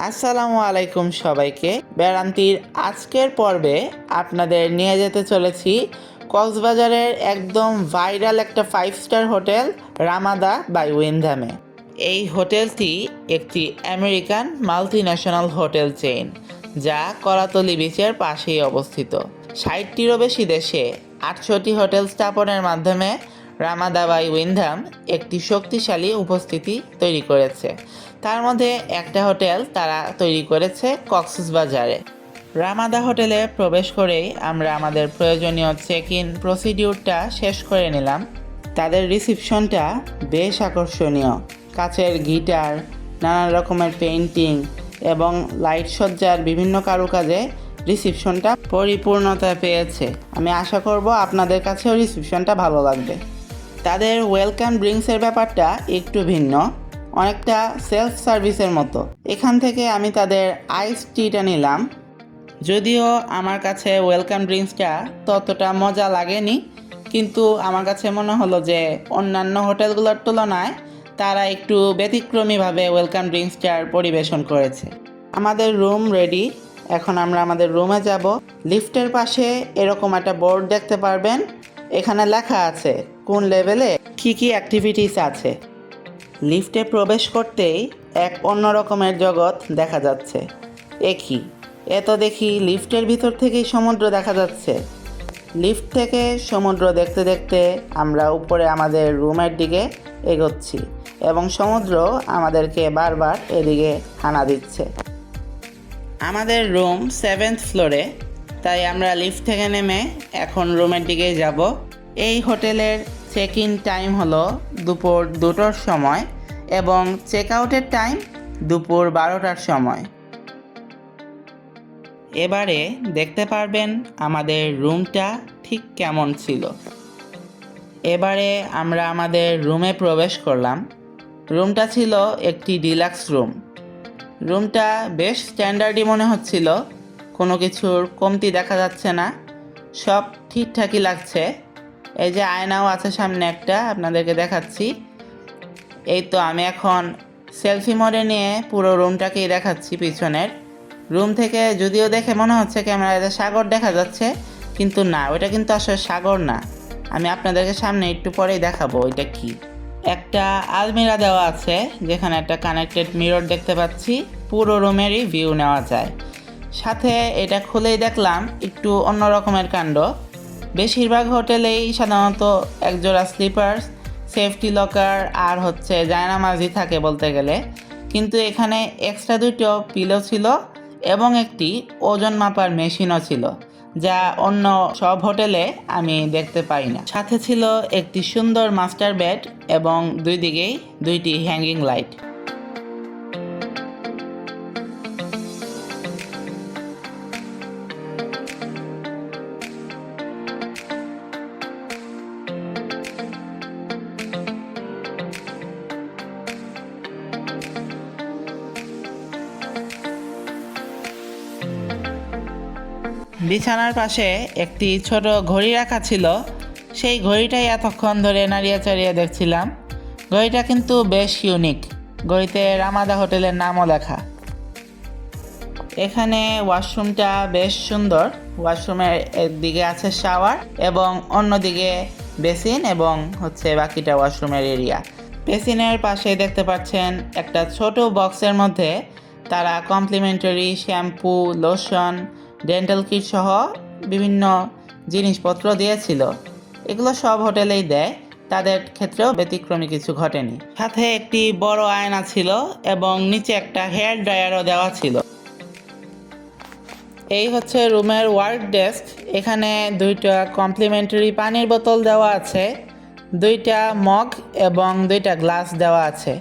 আসসালামু আলাইকুম সবাইকে। বেড়ান্তির আজকের পর্বে আপনাদের নিয়ে যেতে চলেছি কক্সবাজারের একদম ভাইরাল একটা 5 স্টার হোটেল রামাদা বাই উইন্ডহামে। এই হোটেলটি একটি আমেরিকান মাল্টিন্যাশনাল হোটেল চেইন, যা কলাতলি বিচের পাশেই অবস্থিত। 60টিরও বেশি দেশে 800টি হোটেল স্থাপনের মাধ্যমে রামাদা বাই উইন্ডহাম একটি শক্তিশালী উপস্থিতি তৈরি করেছে। তার মধ্যে একটা হোটেল তারা তৈরি করেছে কক্সবাজারে। রামাদা হোটেলে প্রবেশ করেই আমরা আমাদের প্রয়োজনীয় চেক ইন প্রসিডিউরটা শেষ করে নিলাম। তাদের রিসিপশনটা বেশ আকর্ষণীয়। কাচের গিটার, নানা রকমের পেইন্টিং এবং লাইট সজ্জার বিভিন্ন কারুকাজে রিসিপশনটা পরিপূর্ণতা পেয়েছে। আমি আশা করব আপনাদের কাছেও রিসিপশনটা ভালো লাগবে। তাদের ওয়েলকাম ড্রিঙ্কসের ব্যাপারটা একটু ভিন্ন, অনেকটা সেলফ সার্ভিসের মতো। এখান থেকে আমি তাদের আইস টিটা নিলাম। যদিও আমার কাছে ওয়েলকাম ড্রিঙ্কসটা ততটা মজা লাগেনি, কিন্তু আমার কাছে মনে হলো যে অন্যান্য হোটেলগুলোর তুলনায় তারা একটু ব্যতিক্রমীভাবে ওয়েলকাম ড্রিঙ্কসটার পরিবেশন করেছে। আমাদের রুম রেডি, এখন আমরা আমাদের রুমে যাব। লিফটের পাশে এরকম একটা বোর্ড দেখতে পারবেন, এখানে লেখা আছে কোন লেভেলে কী কী অ্যাক্টিভিটিস আছে। লিফটে প্রবেশ করতেই এক অন্য রকমের জগৎ দেখা যাচ্ছে। একই এত দেখি লিফটের ভিতর থেকেই সমুদ্র দেখা যাচ্ছে। লিফট থেকে সমুদ্র দেখতে দেখতে আমরা উপরে আমাদের রুমের দিকে এগোচ্ছি এবং সমুদ্র আমাদেরকে বারবার এদিকে হানা দিচ্ছে। আমাদের রুম 7th ফ্লোরে, তাই আমরা লিফট থেকে নেমে এখন রুমের দিকেই যাব। এই হোটেলের চেক ইন টাইম হলো দুপুর 2টোর সময় এবং চেক আউটের টাইম দুপুর 12টার সময়। এবারে দেখতে পারবেন আমাদের রুমটা ঠিক কেমন ছিল। এবারে আমরা আমাদের রুমে প্রবেশ করলাম। রুমটা ছিল একটি ডিলাক্স রুম। রুমটা বেশ স্ট্যান্ডার্ডই মনে হচ্ছিল, কোনো কিছুর কমতি দেখা যাচ্ছে না, সব ঠিকঠাকই লাগছে। এই যে আয়নাও আছে সামনে একটা, আপনাদেরকে দেখাচ্ছি। এই তো আমি এখন সেলফি মোডে নিয়ে পুরো রুমটাকেই দেখাচ্ছি পিছনের। রুম থেকে যদিও দেখে মনে হচ্ছে ক্যামেরাতে সাগর দেখা যাচ্ছে, কিন্তু না, ওইটা কিন্তু আসলে সাগর না। আমি আপনাদেরকে সামনে একটু পরেই দেখাবো ওইটা কি। একটা আলমিরা দেওয়া আছে যেখানে একটা কানেক্টেড মিরর দেখতে পাচ্ছি, পুরো রুমেরই ভিউ নেওয়া যায়। সাথে এটা খুলেই দেখলাম একটু অন্য রকমের কাণ্ড। বেশিরভাগ হোটেলেই সাধারণত একজোড়া স্লিপার্স, সেফটি লকার আর জায়নামাজি থাকে বলতে গেলে, কিন্তু এখানে এক্সট্রা 2টো পিলো ছিল এবং একটি ওজন মাপার মেশিনও ছিল, যা অন্য সব হোটেলে আমি দেখতে পাই না। সাথে ছিল একটি সুন্দর মাস্টার বেড এবং দুই দিকেই 2টি হ্যাঙ্গিং লাইট। বিছানার পাশে একটি ছোট ঘড়ি রাখা ছিল, সেই ঘড়িটাই এতক্ষণ ধরে নাড়িয়ে চাড়িয়ে দেখছিলাম। ঘড়িটা কিন্তু বেশ ইউনিক, ঘড়িতে রামাদা হোটেলের নামও লেখা। এখানে ওয়াশরুমটা বেশ সুন্দর। ওয়াশরুমের একদিকে আছে শাওয়ার এবং অন্যদিকে বেসিন এবং বাকিটা ওয়াশরুমের এরিয়া। বেসিনের পাশে দেখতে পাচ্ছেন একটা ছোট বক্সের মধ্যে তারা complimentary shampoo, lotion, dental kit সহ বিভিন্ন জিনিসপত্র দিয়েছিল। এগুলো সব হোটেলেই দেয়, তাদের ক্ষেত্রেও ব্যতিক্রমী কিছু ঘটেনি। সাথে একটি বড় আয়না ছিল এবং নিচে একটা হেয়ার ড্রায়ারও দেওয়া ছিল। এই রুমের ওয়ার্ক ডেস্ক। এখানে 2টা কমপ্লিমেন্টারি পানির বোতল দেওয়া আছে, 2টা মগ এবং 2টা গ্লাস দেওয়া আছে।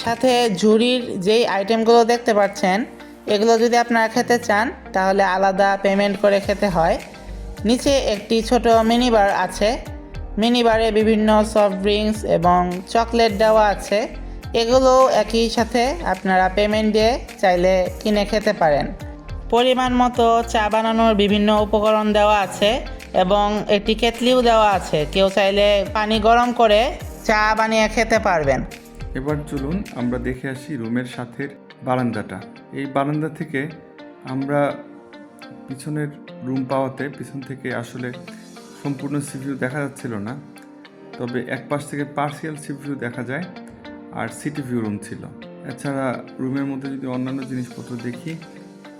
সাথে ঝুড়ির যেই আইটেমগুলো দেখতে পাচ্ছেন, এগুলো যদি আপনারা খেতে চান তাহলে আলাদা পেমেন্ট করে খেতে হয়। নিচে একটি ছোট মিনি বার আছে, মিনি বারে বিভিন্ন সফট ড্রিঙ্কস এবং চকলেট দেওয়া আছে। এগুলো একই সাথে আপনারা পেমেন্ট দিয়ে চাইলে কিনে খেতে পারেন। পরিমাণ মতো চা বানানোর বিভিন্ন উপকরণ দেওয়া আছে এবং একটি কেটলিও দেওয়া আছে, কেউ চাইলে পানি গরম করে চা বানিয়ে খেতে পারবেন। এবার চলুন আমরা দেখে আসি রুমের সাথের বারান্দাটা। এই বারান্দা থেকে আমরা পিছনের রুম পাওয়াতে পিছন থেকে আসলে সম্পূর্ণ সি ভিউ দেখা যাচ্ছিল না, তবে এক পাশ থেকে পার্সিয়াল সি ভিউ দেখা যায় আর সিটি ভিউ রুম ছিল। এছাড়া রুমের মধ্যে যদি অন্যান্য জিনিসপত্র দেখি,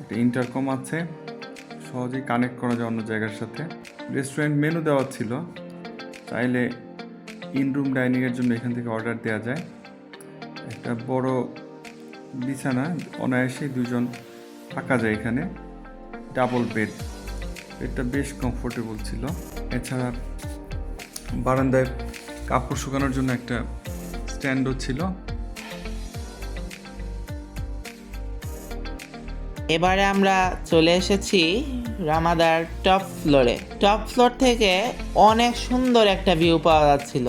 একটা ইন্টারকম আছে, সহজেই কানেক্ট করা যায় অন্য জায়গার সাথে। রেস্টুরেন্ট মেনু দেওয়া ছিল, চাইলে ইন রুম ডাইনিংয়ের জন্য এখান থেকে অর্ডার দেওয়া যায়। একটা বড় বিছানা, অনায়াসেই দুজন থাকা যায় এখানে। ডাবল বেড, বেডটা বেশ কমফোর্টেবল ছিল। এছাড়া বারান্দায় কাপড় শুকানোর জন্য একটা স্ট্যান্ডও ছিল। এবারে আমরা চলে এসেছি রামাদার টপ ফ্লোরে। টপ ফ্লোর থেকে অনেক সুন্দর একটা ভিউ পাওয়া যাচ্ছিল,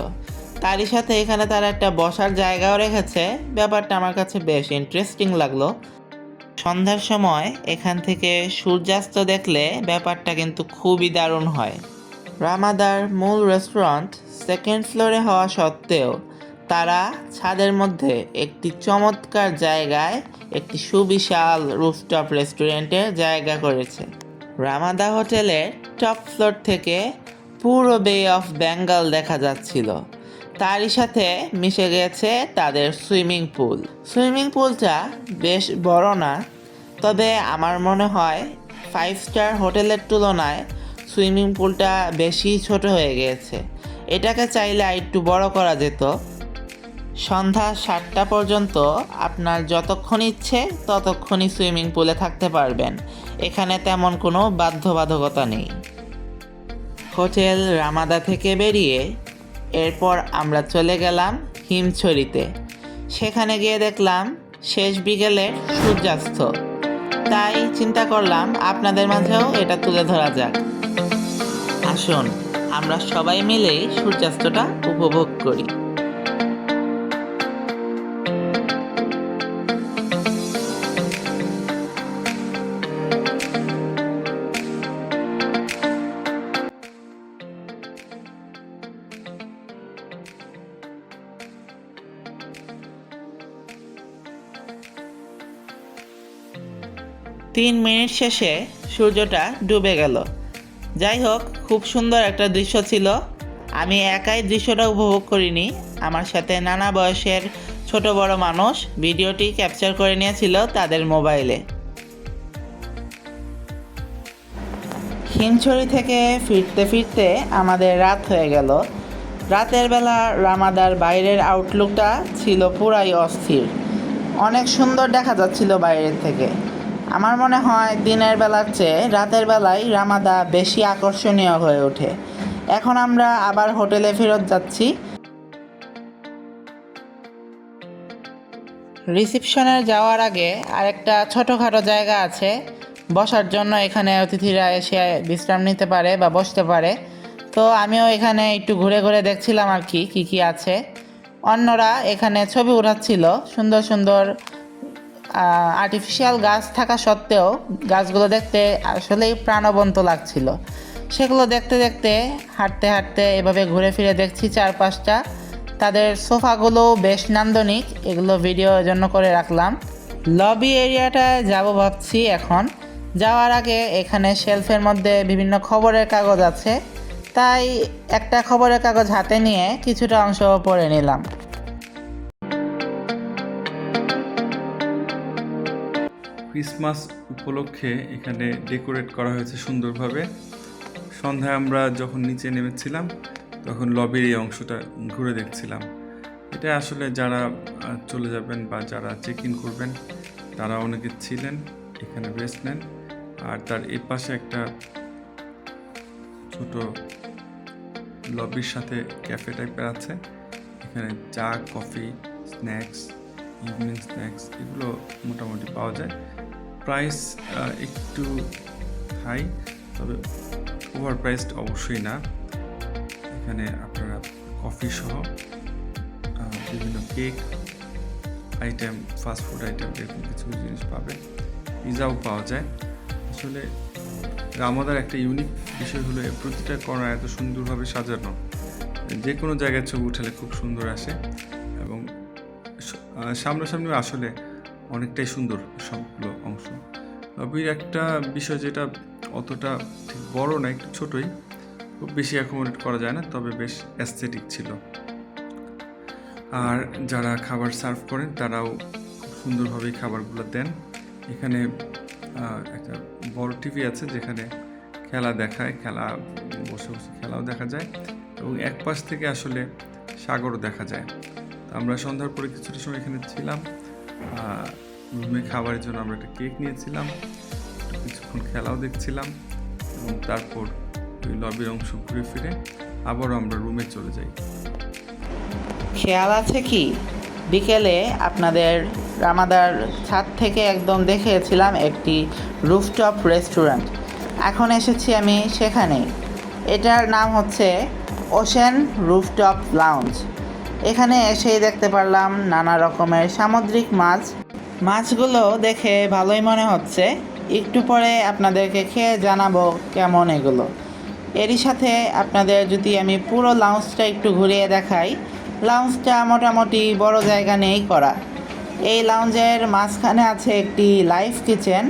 তারই সাথে এখানে তারা একটা বসার জায়গাও রেখেছে। ব্যাপারটা আমার কাছে বেশ ইন্টারেস্টিং লাগলো। সন্ধ্যার সময় এখান থেকে সূর্যাস্ত দেখলে ব্যাপারটা কিন্তু খুবই দারুণ হয়। রামাদার মূল রেস্টুরেন্ট সেকেন্ড ফ্লোরে হওয়া সত্ত্বেও তারা ছাদের মধ্যে একটি চমৎকার জায়গায় একটি সুবিশাল রুফটপ রেস্টুরেন্টের জায়গা করেছে। রামাদা হোটেলের টপ ফ্লোর থেকে পুরো বে অফ বেঙ্গল দেখা যাচ্ছিল, তারই সাথে মিশে গেছে তাদের সুইমিং পুল। সুইমিং পুলটা বেশ বড় না, তবে আমার মনে হয় 5 স্টার হোটেলের তুলনায় সুইমিং পুলটা বেশি ছোট হয়ে গিয়েছে। এটাকে চাইলে আরেকটু বড় করা যেত। সন্ধ্যা 7টা পর্যন্ত আপনার যতক্ষণ ইচ্ছে ততক্ষণই সুইমিং পুলে থাকতে পারবেন, এখানে তেমন কোনো বাধ্যবাধকতা নেই। হোটেল রামাদা থেকে বেরিয়ে এরপর আমরা চলে গেলাম হিমছড়িতে। সেখানে গিয়ে দেখলাম শেষ বিকেলের সূর্যাস্ত, তাই চিন্তা করলাম আপনাদের মাঝেও এটা তুলে ধরা যাক। আসুন আমরা সবাই মিলেই সূর্যাস্তটা উপভোগ করি। তিন মিনিট শেষে সূর্যটা ডুবে গেল। যাই হোক, খুব সুন্দর একটা দৃশ্য ছিল। আমি একাই দৃশ্যটা উপভোগ করিনি, আমার সাথে নানা বয়সের ছোট বড় মানুষ ভিডিওটি ক্যাপচার করে নিয়েছিল তাদের মোবাইলে। হিমছড়ি থেকে ফিরতে ফিরতে আমাদের রাত হয়ে গেল। রাতের বেলা রামাদার বাইরের আউটলুকটা ছিল পুরাই অস্থির, অনেক সুন্দর দেখা যাচ্ছিল বাইরের থেকে। আমার মনে হয় দিনের বেলার চেয়ে রাতের বেলায় রামাদা বেশি আকর্ষণীয় হয়ে ওঠে। এখন আমরা আবার হোটেলে ফেরত যাচ্ছি। রিসেপশনে যাওয়ার আগে আরেকটা ছোটোখাটো জায়গা আছে বসার জন্য, এখানে অতিথিরা এসে বিশ্রাম নিতে পারে বা বসতে পারে। তো আমিও এখানে একটু ঘুরে ঘুরে দেখছিলাম আর কি কি আছে। অন্যরা এখানে ছবি উঠাচ্ছিল, সুন্দর সুন্দর আর্টিফিশিয়াল গাছ থাকা সত্ত্বেও গাছগুলো দেখতে আসলেই প্রাণবন্ত লাগছিল। সেগুলো দেখতে দেখতে হাঁটতে হাঁটতে এভাবে ঘুরে ফিরে দেখছি চারপাশটা। তাদের সোফাগুলো বেশ নান্দনিক, এগুলো ভিডিওর জন্য করে রাখলাম। লবি এরিয়াটায় যাব ভাবছি এখন। যাওয়ার আগে এখানে শেলফের মধ্যে বিভিন্ন খবরের কাগজ আছে, তাই একটা খবরের কাগজ হাতে নিয়ে কিছুটা অংশ পড়ে নিলাম। ক্রিসমাস উপলক্ষে এখানে ডেকোরেট করা হয়েছে সুন্দরভাবে। সন্ধ্যায় আমরা যখন নিচে নেমেছিলাম তখন লবির এই অংশটা ঘুরে দেখছিলাম। এটা আসলে যারা চলে যাবেন বা যারা চেক ইন করবেন তারা অনেকে ছিলেন এখানে রেস্ট নেন। আর তার এই পাশে একটা ছোট লবির সাথে ক্যাফে টাইপের আছে, এখানে চা, কফি, স্ন্যাক্স, ইভিনিং স্ন্যাক্স এগুলো মোটামুটি পাওয়া যায়। প্রাইস একটু হাই, তবে ওভার প্রাইসড অবশ্যই না। এখানে আপনারা কফি সহ বিভিন্ন কেক আইটেম, ফাস্টফুড আইটেম এরকম কিছু জিনিস পাবেন। পিজাও পাওয়া যায়। আসলে রামাদার একটা ইউনিক বিষয় হলো প্রতিটা কর্নার এত সুন্দরভাবে সাজানো, যে কোনো জায়গায় ছবি উঠালে খুব সুন্দর আসে। এবং সামনাসামনি আসলে অনেকটাই সুন্দর সবগুলো অংশ। লবির একটা বিষয় যেটা অতটা ঠিক বড় না, একটু ছোটই, খুব বেশি অ্যাকোমোডেট করা যায় না, তবে বেশ অ্যাস্থেটিক ছিল। আর যারা খাবার সার্ভ করেন তারাও খুব সুন্দরভাবেই খাবারগুলো দেন। এখানে একটা বড় টিভি আছে যেখানে খেলা দেখায়, বসে বসে খেলাও দেখা যায়, এবং এক পাশ থেকে আসলে সাগরও দেখা যায়। আমরা সন্ধ্যার পরে কিছুটা সময় এখানে ছিলাম, রুমে খাবারের জন্য আমরা একটা কেক নিয়েছিলাম, কিছুক্ষণ খেলাও দেখছিলাম, এবং তারপর ওই লবির অংশ ঘুরে ফিরে আবারও আমরা রুমে চলে যাই। খেয়াল আছে কি, বিকেলে আপনাদের রামাদার ছাদ থেকে একদম দেখিয়েছিলাম একটি রুফটপ রেস্টুরেন্ট। এখন এসেছি আমি সেখানে। এটার নাম হচ্ছে ওশেন রুফটপ লাউঞ্জ। এখানে এসেই দেখতে পারলাম নানা রকমের সামুদ্রিক মাছগুলো দেখে ভালোই মনে হচ্ছে। একটু পরে আপনাদেরকে খেয়ে জানাবো কেমন এগুলো। এরই সাথে আপনাদের যদি আমি পুরো লাউঞ্জটা একটু ঘুরিয়ে দেখাই, লাউঞ্জটা মোটামুটি বড় জায়গা নিয়েই করা। এই লাউঞ্জের মাঝখানে আছে একটি লাইভ কিচেন,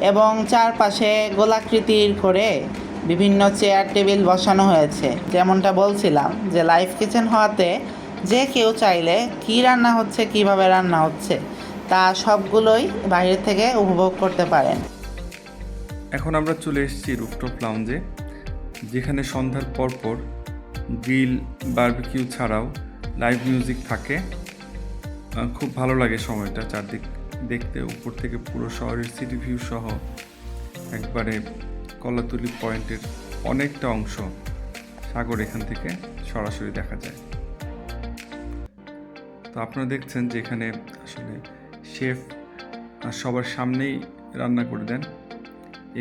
এবং চারপাশে গোলাকৃতির করে বিভিন্ন চেয়ার টেবিল বসানো হয়েছে। যেমনটা বলছিলাম যে লাইভ কিচেন হওয়াতে যে কেউ চাইলে কী রান্না হচ্ছে, কিভাবে রান্না হচ্ছে, তা সবগুলোই বাইরে থেকে উপভোগ করতে পারেন। এখন আমরা চলে এসেছি রুফটপ লাউঞ্জে, যেখানে সন্ধ্যার পরপর গ্রিল, বারবিকিউ ছাড়াও লাইভ মিউজিক থাকে। খুব ভালো লাগে সময়টা, চারদিক দেখতে। উপর থেকে পুরো শহরের সিটি ভিউ সহ একবারে কলাতলি পয়েন্টের অনেকটা অংশ, সাগর এখান থেকে সরাসরি দেখা যায়। তো আপনারা দেখছেন যে এখানে আসলে শেফ সবার সামনেই রান্না করে দেন।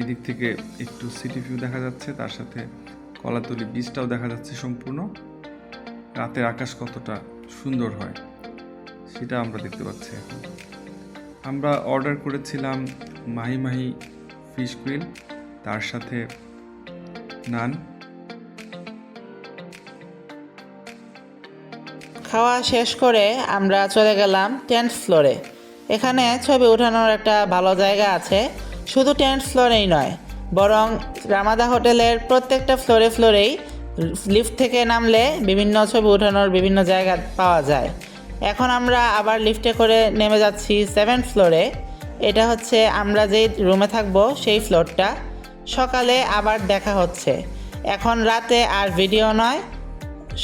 এদিক থেকে একটু সিটি ভিউ দেখা যাচ্ছে, তার সাথে কলাতলি বিচটাও দেখা যাচ্ছে সম্পূর্ণ। রাতের আকাশ কতটা সুন্দর হয় সেটা আমরা দেখতে পাচ্ছি এখন। আমরা অর্ডার করেছিলাম মাহি মাহি ফিশ গ্রিল, তার সাথে নান। খাওয়া শেষ করে আমরা চলে গেলাম 10th ফ্লোরে। এখানে ছবি ওঠানোর একটা ভালো জায়গা আছে। শুধু 10th ফ্লোরেই নয়, বরং রামাদা হোটেলের প্রত্যেকটা ফ্লোরেই লিফট থেকে নামলে বিভিন্ন ছবি ওঠানোর বিভিন্ন জায়গা পাওয়া যায়। এখন আমরা আবার লিফটে করে নেমে যাচ্ছি 7th ফ্লোরে। এটা হচ্ছে আমরা যেই রুমে থাকবো সেই ফ্লোরটা। সকালে আবার দেখা হচ্ছে। এখন রাতে আর ভিডিও নয়।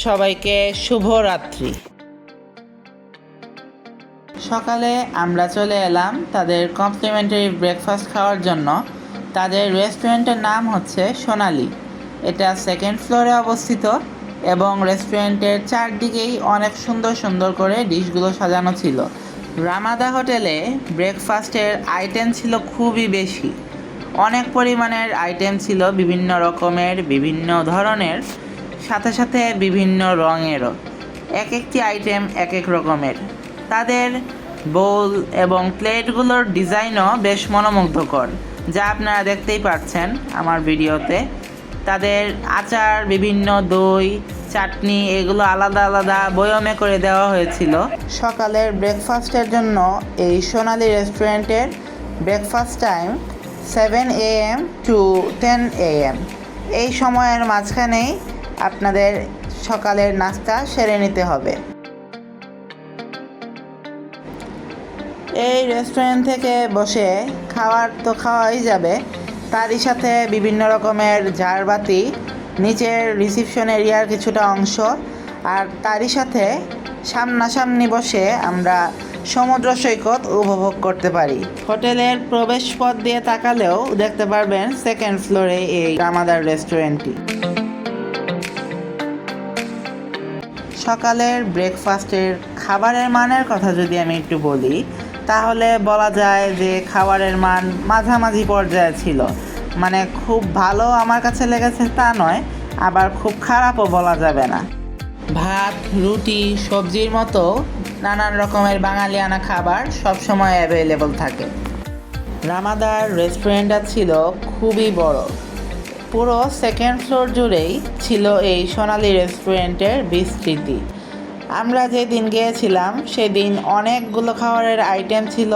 সবাইকে শুভরাত্রি। সকালে আমরা চলে এলাম তাদের কমপ্লিমেন্টারি ব্রেকফাস্ট খাওয়ার জন্য। তাদের রেস্টুরেন্টের নাম হচ্ছে সোনালি। এটা 2nd ফ্লোরে অবস্থিত, এবং রেস্টুরেন্টের চারদিকেই অনেক সুন্দর সুন্দর করে ডিশগুলো সাজানো ছিল। রামাদা হোটেলে ব্রেকফাস্টের আইটেম ছিল খুবই বেশি। অনেক পরিমাণের আইটেম ছিল, বিভিন্ন রকমের, বিভিন্ন ধরনের, সাথে সাথে বিভিন্ন রঙেরও। এক একটি আইটেম এক এক রকমের। তাদের বোল এবং প্লেটগুলোর ডিজাইনও বেশ মনোমুগ্ধকর, যা আপনারা দেখতেই পাচ্ছেন আমার ভিডিওতে। তাদের আচার, বিভিন্ন দই, চাটনি, এগুলো আলাদা আলাদা বয়মে করে দেওয়া হয়েছিল। সকালের ব্রেকফাস্টের জন্য এই সোনালি রেস্টুরেন্টের breakfast time 7 AM to 10 AM। এই সময়ের মাঝখানেই আপনাদের সকালের নাস্তা সেরে নিতে হবে। এই রেস্টুরেন্ট থেকে বসে খাওয়ার তো খাওয়াই যাবে, তারই সাথে বিভিন্ন রকমের ঝাড়বাতি, নিচের রিসিপশন এরিয়ার কিছুটা অংশ, আর তারই সাথে সামনাসামনি বসে আমরা সমুদ্র সৈকত উপভোগ করতে পারি। হোটেলের প্রবেশ পথ দিয়ে তাকালেও দেখতে পারবেন 2nd ফ্লোরে এই রামাদার রেস্টুরেন্টটি। সকালের ব্রেকফাস্টের খাবারের মানের কথা যদি আমি একটু বলি, তাহলে বলা যায় যে খাবারের মান মাঝামাঝি পর্যায়ে ছিল। মানে খুব ভালো আমার কাছে লেগেছে তা নয়, আবার খুব খারাপও বলা যাবে না। ভাত, রুটি, সবজির মতো নানান রকমের বাঙালিয়ানা খাবার সবসময় অ্যাভেলেবল থাকে। রামাদার রেস্টুরেন্টটা ছিল খুবই বড়। পুরো 2nd ফ্লোর জুড়েই ছিল এই সোনালি রেস্টুরেন্টের বিস্তৃতি। আমরা যেদিন গিয়েছিলাম সেদিন অনেকগুলো খাবারের আইটেম ছিল,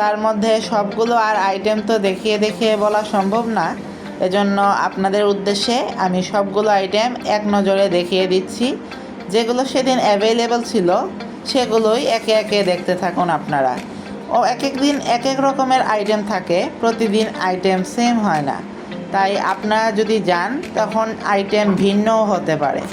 তার মধ্যে সবগুলো আর আইটেম তো দেখিয়ে দেখিয়ে বলা সম্ভব না, এজন্য আপনাদের উদ্দেশ্যে আমি সবগুলো আইটেম এক নজরে দেখিয়ে দিচ্ছি। যেগুলো সেদিন অ্যাভেলেবল ছিল সেগুলোই একে একে দেখতে থাকুন আপনারা। এক এক দিন এক এক রকমের আইটেম থাকে, প্রতিদিন আইটেম সেম হয় না, তাই আপনারা যদি যান তখন আইটেম ভিন্নও হতে পারে।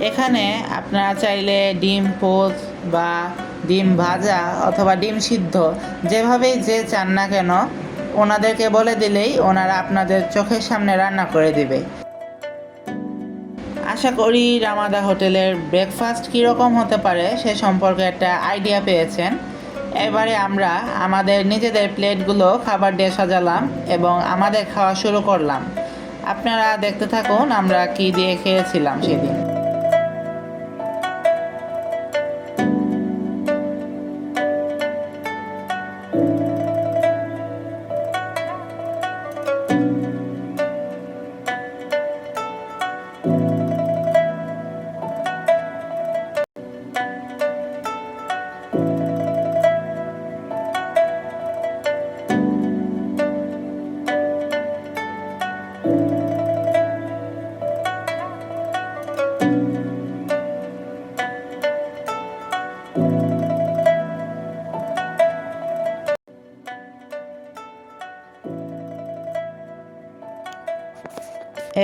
এখানে আপনারা চাইলে ডিম পোচ বা ডিম ভাজা অথবা ডিম সিদ্ধ যেভাবেই যে চান না কেন ওনাদেরকে বলে দিলেই ওনারা আপনাদের চোখের সামনে রান্না করে দিবে। আশা করি রামাদা হোটেলের ব্রেকফাস্ট কীরকম হতে পারে সে সম্পর্কে একটা আইডিয়া পেয়েছেন। এবারে আমরা আমাদের নিজেদের প্লেটগুলো খাবার দিয়ে সাজালাম এবং আমাদের খাওয়া শুরু করলাম। আপনারা দেখতে থাকুন আমরা কি দিয়ে খেয়েছিলাম সেদিন।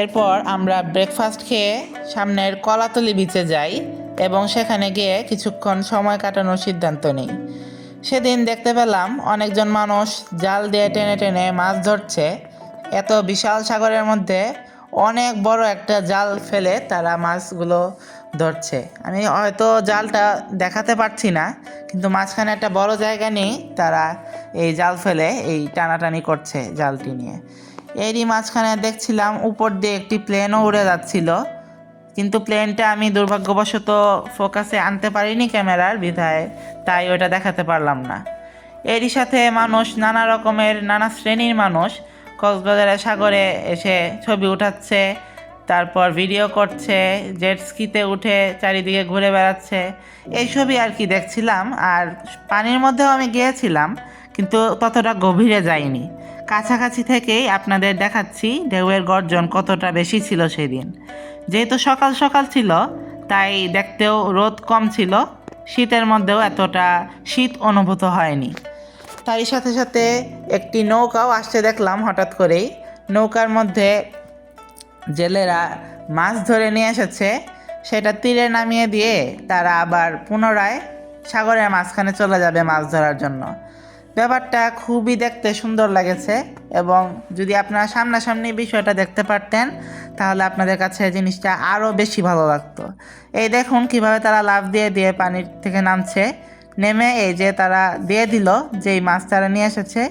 এরপর আমরা ব্রেকফাস্ট খেয়ে সামনের কলাতলি বিচে যাই এবং সেখানে গিয়ে কিছুক্ষণ সময় কাটানোর সিদ্ধান্ত নিই। সেদিন দেখতে পেলাম অনেকজন মানুষ জাল দিয়ে টেনে টেনে মাছ ধরছে। এত বিশাল সাগরের মধ্যে অনেক বড় একটা জাল ফেলে তারা মাছগুলো ধরছে। আমি হয়তো জালটা দেখাতে পারছি না, কিন্তু মাঝখানে একটা বড় জায়গা নিয়ে তারা এই জাল ফেলে এই টানাটানি করছে জালটি নিয়ে। এরই মাঝখানে দেখছিলাম উপর দিয়ে একটি প্লেনও উড়ে যাচ্ছিল, কিন্তু প্লেনটা আমি দুর্ভাগ্যবশত ফোকাসে আনতে পারিনি ক্যামেরার বিধায়, তাই ওটা দেখাতে পারলাম না। এরই সাথে মানুষ নানা শ্রেণীর মানুষ কক্সবাজারের সাগরে এসে ছবি উঠাচ্ছে, তারপর ভিডিও করছে, জেট স্কিতে উঠে চারিদিকে ঘুরে বেড়াচ্ছে, এই ছবি আর কি দেখছিলাম। আর পানির মধ্যেও আমি গিয়েছিলাম, কিন্তু ততটা গভীরে যাইনি। কাছাকাছি থেকেই আপনাদের দেখাচ্ছি ঢেউয়ের গর্জন কতটা বেশি ছিল সেদিন। যেহেতু সকাল সকাল ছিল তাই দেখতেও রোদ কম ছিল, শীতের মধ্যেও এতটা শীত অনুভূত হয়নি। তারই সাথে সাথে একটি নৌকাও আসতে দেখলাম হঠাৎ করেই। নৌকার মধ্যে জেলেরা মাছ ধরে নিয়ে এসেছে, সেটা তীরে নামিয়ে দিয়ে তারা আবার পুনরায় সাগরের মাঝখানে চলে যাবে মাছ ধরার জন্য। ব্যাপারটা খুবই দেখতে সুন্দর লাগেছে, এবং যদি আপনারা সামনাসামনি বিষয়টা দেখতে পারতেন তাহলে আপনাদের কাছে জিনিসটা আরও বেশি ভালো লাগতো। এই দেখুন কিভাবে তারা লাফ দিয়ে দিয়ে পানির থেকে নামছে, নেমে এই যে তারা দিয়ে দিল যেই মাছ তারা নিয়ে এসেছে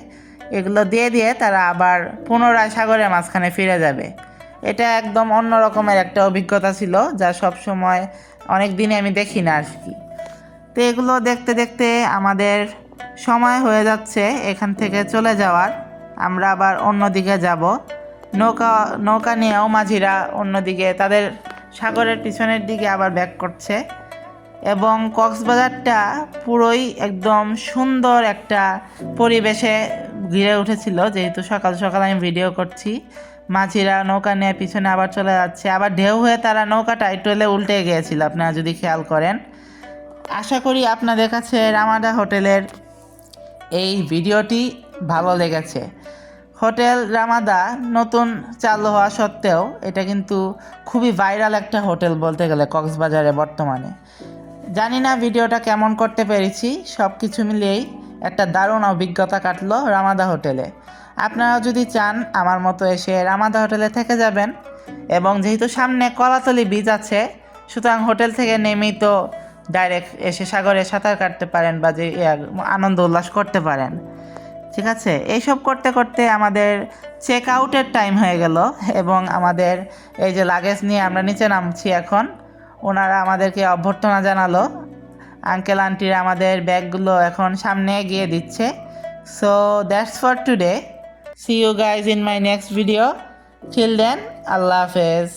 এগুলো দিয়ে দিয়ে তারা আবার পুনরায় সাগরের মাঝখানে ফিরে যাবে। এটা একদম অন্য রকমের একটা অভিজ্ঞতা ছিল, যা সব সময় অনেক দিনে আমি দেখি না আর কি। তো এগুলো দেখতে দেখতে আমাদের সময় হয়ে যাচ্ছে এখান থেকে চলে যাওয়ার। আমরা আবার অন্যদিকে যাব। নৌকা নিয়েও মাঝিরা অন্যদিকে তাদের সাগরের পিছনের দিকে আবার ব্যাক করছে। এবং কক্সবাজারটা পুরোই একদম সুন্দর একটা পরিবেশে ঘিরে উঠেছিল, যেহেতু সকাল সকাল আমি ভিডিও করছি। মাঝিরা নৌকা নিয়ে পিছনে আবার চলে যাচ্ছে, আবার ঢেউ হয়ে তারা নৌকাটা একটু হলে উল্টে গিয়েছিল, আপনারা যদি খেয়াল করেন। আশা করি আপনাদের কাছে রামাদা হোটেলের এই ভিডিওটি ভালো লেগেছে। হোটেল রামাদা নতুন চালু হওয়া সত্ত্বেও এটা কিন্তু খুবই ভাইরাল একটা হোটেল বলতে গেলে কক্সবাজারে বর্তমানে। জানি না ভিডিওটা কেমন করতে পেরেছি, সব কিছু মিলিয়েই একটা দারুণ অভিজ্ঞতা কাটলো রামাদা হোটেলে। আপনারা যদি চান আমার মতো এসে রামাদা হোটেলে থেকে যাবেন, এবং যেহেতু সামনে কলাতলি বিচ আছে, সুতরাং হোটেল থেকে নেমেই তো ডাইরেক্ট এসে সাগরে সাঁতার কাটতে পারেন বা যে আনন্দ উল্লাস করতে পারেন। ঠিক আছে, এইসব করতে করতে আমাদের চেক আউটের টাইম হয়ে গেল, এবং আমাদের এই যে লাগেজ নিয়ে আমরা নিচে নামছি এখন। ওনারা আমাদেরকে অভ্যর্থনা জানালো। আঙ্কেল আন্টিরা আমাদের ব্যাগগুলো এখন সামনে এগিয়ে দিচ্ছে। So that's for today. See you guys in my next video. Till then, Allah হাফেজ।